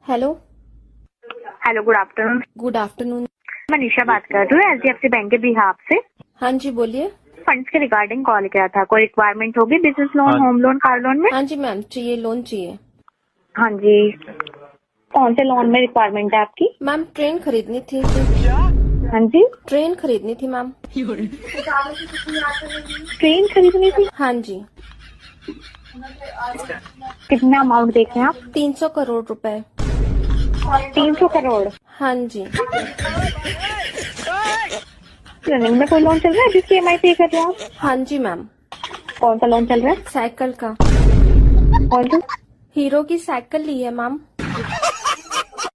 Hello. Hello, good afternoon. Good afternoon. मैं निशा बात कर रही हूँ HDFC बैंक के बिहाफ से। हाँ जी, बोलिए। फंड्स के रिगार्डिंग कॉल किया था। कोई रिक्वायरमेंट होगी business loan, home loan, car loan में? हाँ जी मैम, चाहिए, लोन चाहिए। हाँ जी, कौन से लोन में रिक्वायरमेंट है आपकी? मैम ट्रेन खरीदनी थी। हाँ जी, ट्रेन खरीदनी थी मैम। ट्रेन खरीदनी थी। हाँ जी। कितना अमाउंट देख रहे हैं आप? 300 करोड़ रुपए। 300 करोड़। हाँ जी। रनिंग में कोई लोन चल रहा है जिसकी EMI पे कर रहे हो आप? हाँ जी मैम। कौन सा लोन चल रहा है? साइकिल का। कौन सा? हीरो की साइकिल ली है मैम।